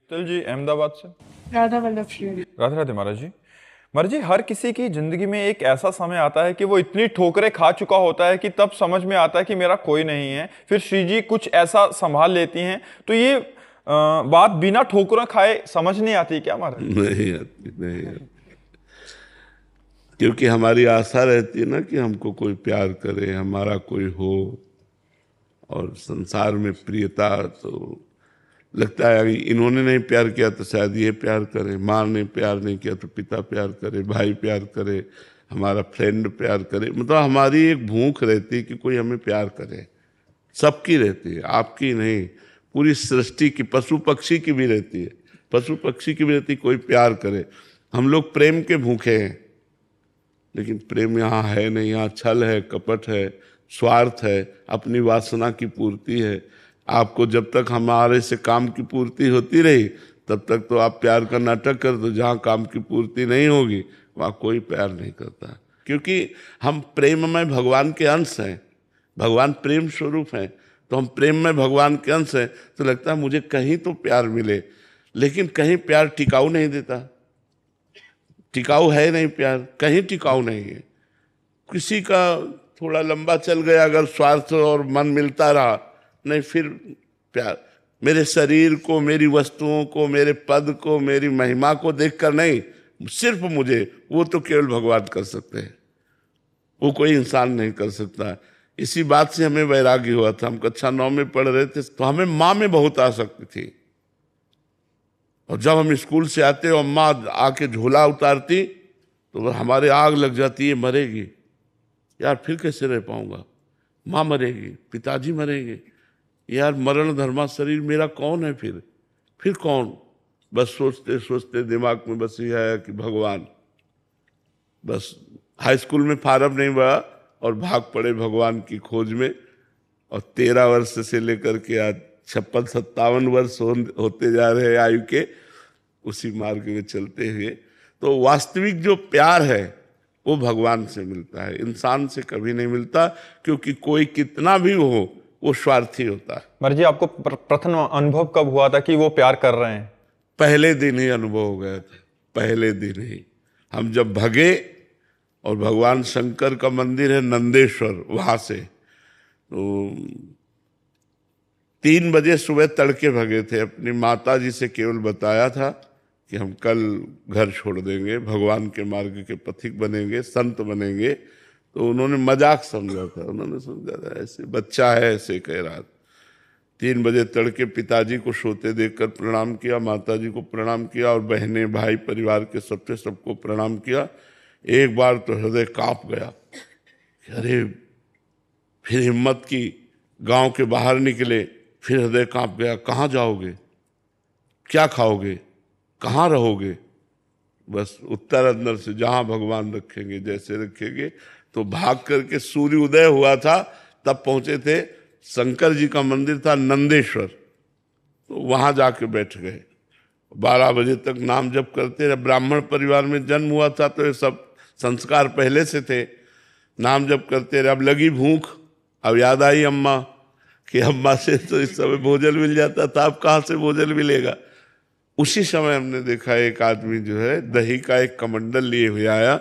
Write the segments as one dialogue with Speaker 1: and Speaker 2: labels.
Speaker 1: चल जी, अहमदाबाद से।
Speaker 2: राधा वल्लभ श्री।
Speaker 1: राधे राधे महाराज जी। महाराज जी, हर किसी की जिंदगी में एक ऐसा समय आता है कि वो इतनी ठोकरें खा चुका होता है कि तब समझ में आता है कि मेरा कोई नहीं है। फिर श्री जी कुछ ऐसा संभाल लेती हैं, तो ये बात बिना ठोकरें खाए समझ नहीं आती क्या महाराज?
Speaker 3: नहीं आती, नहीं आती। क्योंकि हमारी आशा रहती है ना कि हमको कोई प्यार करे, हमारा कोई हो। और संसार में प्रियता तो लगता है इन्होंने नहीं प्यार किया तो शायद ये प्यार करे, माँ ने प्यार नहीं किया तो पिता प्यार करे, भाई प्यार करे, हमारा फ्रेंड प्यार करे। मतलब हमारी एक भूख रहती है कि कोई हमें प्यार करे। सबकी रहती है, आपकी नहीं, पूरी सृष्टि की, पशु पक्षी की भी रहती है। पशु पक्षी की भी रहती है, कोई प्यार करे। हम लोग प्रेम के भूखे हैं, लेकिन प्रेम यहाँ है नहीं। यहाँ छल है, कपट है, स्वार्थ है, अपनी वासना की पूर्ति है। आपको जब तक हमारे से काम की पूर्ति होती रही तब तक तो आप प्यार का नाटक कर दो। जहाँ काम की पूर्ति नहीं होगी वहाँ कोई प्यार नहीं करता, क्योंकि हम प्रेम में भगवान के अंश हैं। भगवान प्रेम स्वरूप हैं, तो हम प्रेम में भगवान के अंश हैं। तो लगता है मुझे कहीं तो प्यार मिले, लेकिन कहीं प्यार टिकाऊ नहीं देता। टिकाऊ है नहीं, प्यार कहीं टिकाऊ नहीं है। किसी का थोड़ा लंबा चल गया अगर स्वार्थ और मन मिलता रहा, नहीं फिर प्यार मेरे शरीर को, मेरी वस्तुओं को, मेरे पद को, मेरी महिमा को देखकर नहीं, सिर्फ मुझे, वो तो केवल भगवान कर सकते हैं, वो कोई इंसान नहीं कर सकता। इसी बात से हमें वैराग्य हुआ था। हम कक्षा 9 में पढ़ रहे थे, तो हमें माँ में बहुत आसक्ति थी। और जब हम स्कूल से आते और माँ आके झोला उतारती तो हमारे आग लग जाती है, मरेगी यार, फिर कैसे रह पाऊंगा, माँ मरेगी, पिताजी मरेंगे यार, मरण धर्मा शरीर मेरा कौन है, फिर कौन। बस सोचते सोचते दिमाग में बस ये आया कि भगवान। बस हाई स्कूल में फार्म नहीं भरा और भाग पड़े भगवान की खोज में। और 13 वर्ष से लेकर के आज 56-57 वर्ष होते जा रहे आयु के, उसी मार्ग में चलते हुए। तो वास्तविक जो प्यार है वो भगवान से मिलता है, इंसान से कभी नहीं मिलता, क्योंकि कोई कितना भी हो वो स्वार्थी होता है।
Speaker 1: महाराज जी, आपको प्रथम अनुभव कब हुआ था कि वो प्यार कर रहे हैं?
Speaker 3: पहले दिन ही अनुभव हो गया था, पहले दिन ही। हम जब भगे, और भगवान शंकर का मंदिर है नंदेश्वर, वहां से तो 3 बजे सुबह तड़के भगे थे। अपनी माता जी से केवल बताया था कि हम कल घर छोड़ देंगे, भगवान के मार्ग के पथिक बनेंगे, संत बनेंगे। तो उन्होंने मजाक समझा था, उन्होंने समझा था ऐसे बच्चा है ऐसे कह रहा। 3 बजे तड़के पिताजी को सोते देखकर प्रणाम किया, माताजी को प्रणाम किया, और बहनें भाई परिवार के सबको प्रणाम किया। एक बार तो हृदय कांप गया, अरे फिर हिम्मत की, गांव के बाहर निकले, फिर हृदय कांप गया, कहाँ जाओगे, क्या खाओगे, कहाँ रहोगे। बस उत्तर अंदर से जहाँ भगवान रखेंगे, जैसे रखेंगे। तो भाग करके सूर्य उदय हुआ था तब पहुंचे थे। शंकर जी का मंदिर था नंदेश्वर, तो वहां जाके बैठ गए। 12 बजे तक नाम जप करते रहे। ब्राह्मण परिवार में जन्म हुआ था तो ये सब संस्कार पहले से थे। नाम जप करते रहे। अब लगी भूख, अब याद आई अम्मा कि अम्मा से तो इस समय भोजन मिल जाता था, अब कहाँ से भोजन मिलेगा। उसी समय हमने देखा एक आदमी जो है दही का एक कमंडल लिए हुए आया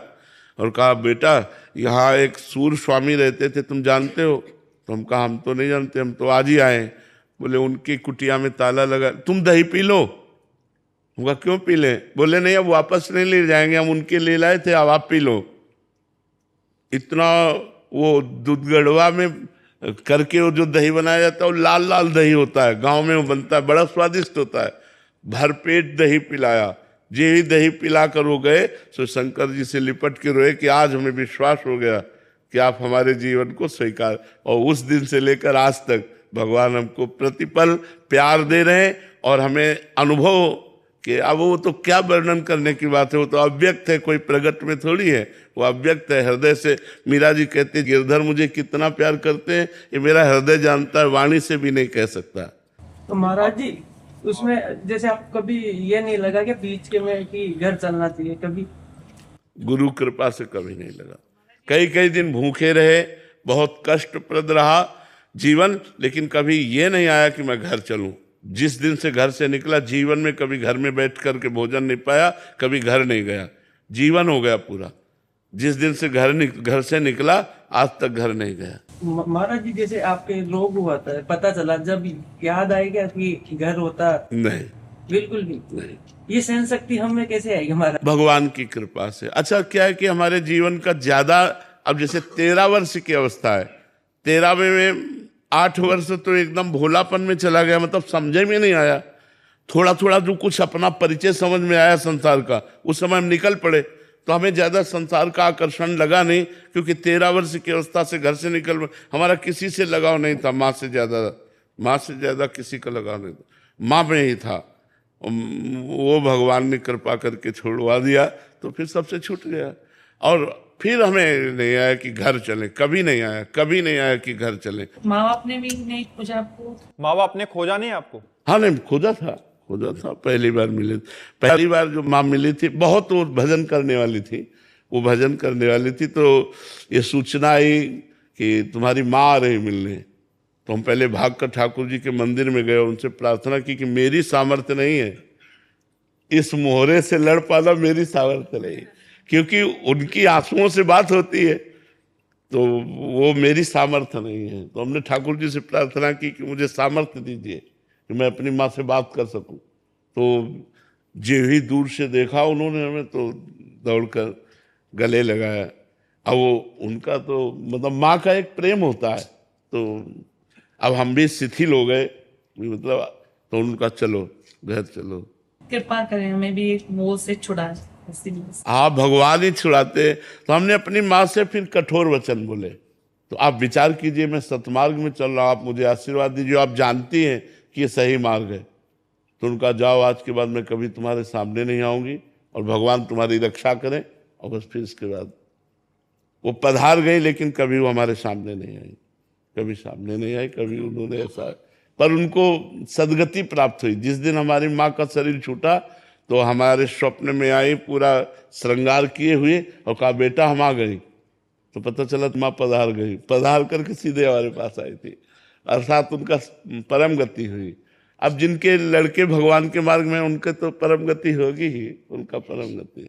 Speaker 3: और कहा, बेटा यहाँ एक सूर स्वामी रहते थे, तुम जानते हो? तो हम कहा, हम तो नहीं जानते, हम तो आज ही आए। बोले उनकी कुटिया में ताला लगा, तुम दही पी लो। हम कहा क्यों पी लें? बोले नहीं, अब वापस नहीं ले जाएंगे, हम उनके ले लाए थे, अब आप पी लो। इतना वो दूध गढ़वा में करके वो जो दही बनाया जाता है वो लाल लाल दही होता है, गाँव में वो बनता है, बड़ा स्वादिष्ट होता है। भरपेट दही पिलाया। जे ही दही पिला कर वो गए, तो शंकर जी से लिपट के रोए कि आज हमें विश्वास हो गया कि आप हमारे जीवन को स्वीकार। और उस दिन से लेकर आज तक भगवान हमको प्रतिपल प्यार दे रहे हैं। और हमें अनुभव कि अब वो तो क्या वर्णन करने की बात है, वो तो अव्यक्त है, कोई प्रगट में थोड़ी है, वो अव्यक्त है, हृदय से। मीरा जी कहते गिरधर मुझे कितना प्यार करते हैं ये मेरा हृदय जानता है, वाणी से भी नहीं कह सकता।
Speaker 2: तो महाराज जी, उसमें जैसे आप कभी ये नहीं लगा कि बीच के में कि घर चलना चाहिए? कभी
Speaker 3: गुरु कृपा से कभी नहीं लगा। कई दिन भूखे रहे, बहुत कष्टप्रद रहा जीवन, लेकिन कभी ये नहीं आया कि मैं घर चलूं। जिस दिन से घर से निकला, जीवन में कभी घर में बैठ करके भोजन नहीं पाया, कभी घर नहीं गया, जीवन हो गया पूरा। जिस दिन से घर से निकला आज तक घर नहीं गया।
Speaker 2: महाराज जी, जैसे आपके रोग हुआ था, पता चला, जब याद आएगा कि घर होता?
Speaker 3: नहीं,
Speaker 2: बिल्कुल भी
Speaker 3: नहीं।
Speaker 2: ये सहन शक्ति हमें कैसे आएगी? हमारा
Speaker 3: भगवान की कृपा से। अच्छा, क्या है कि हमारे जीवन का ज्यादा, अब जैसे 13 वर्ष की अवस्था है, 13वें में 8 वर्ष तो एकदम भोलापन में चला गया, मतलब समझे में नहीं आया। थोड़ा थोड़ा जो कुछ अपना परिचय समझ में आया संसार का, उस समय हम निकल पड़े, तो हमें ज्यादा संसार का आकर्षण लगा नहीं, क्योंकि 13 वर्ष की अवस्था से घर से निकल, हमारा किसी से लगाव नहीं था, माँ से ज्यादा किसी का लगाव नहीं था, माँ में ही था। वो भगवान ने कृपा करके छोड़वा दिया, तो फिर सबसे छूट गया। और फिर हमें नहीं आया कि घर चले, कभी नहीं आया कि घर चले।
Speaker 4: माँ बाप ने भी नहीं खोजा आपको?
Speaker 1: माँ बाप ने खोजा नहीं आपको?
Speaker 3: हाँ, नहीं, खोजा था। पहली बार मिले, पहली बार जो माँ मिली थी, बहुत वो भजन करने वाली थी, तो ये सूचना आई कि तुम्हारी माँ आ रही मिलने। तो हम पहले भागकर ठाकुर जी के मंदिर में गए, उनसे प्रार्थना की कि मेरी सामर्थ्य नहीं है, इस मोहरे से लड़ पाना मेरी सामर्थ्य नहीं, क्योंकि उनकी आंसुओं से बात होती है, तो वो मेरी सामर्थ्य नहीं है। तो हमने ठाकुर जी से प्रार्थना की कि मुझे सामर्थ्य दीजिए कि मैं अपनी माँ से बात कर सकूं। तो जो ही दूर से देखा उन्होंने हमें, तो दौड़कर गले लगाया। अब वो उनका तो मतलब माँ का एक प्रेम होता है, तो अब हम भी शिथिल हो गए, मतलब तो उनका चलो घर चलो,
Speaker 4: कृपा करें हमें भी एक मोह से छुड़ा।
Speaker 3: हाँ, भगवान ही छुड़ाते। तो हमने अपनी माँ से फिर कठोर वचन बोले, तो आप विचार कीजिए, मैं सतमार्ग में चल रहा हूँ, आप मुझे आशीर्वाद दीजिए, आप जानती हैं कि ये सही मार्ग है। तो उनका जाओ, आज के बाद मैं कभी तुम्हारे सामने नहीं आऊंगी और भगवान तुम्हारी रक्षा करें। और बस फिर इसके बाद वो पधार गई, लेकिन कभी वो हमारे सामने नहीं आई, कभी उन्होंने ऐसा, पर उनको सदगति प्राप्त हुई। जिस दिन हमारी माँ का शरीर छूटा, तो हमारे स्वप्न में आई, पूरा श्रृंगार किए हुए, और कहा बेटा हम आ गई। तो पता चला माँ पधार करके सीधे हमारे पास आई थी, अर्थात उनका परम गति हुई। अब जिनके लड़के भगवान के मार्ग में, उनके तो परम गति होगी ही, उनका परम गति।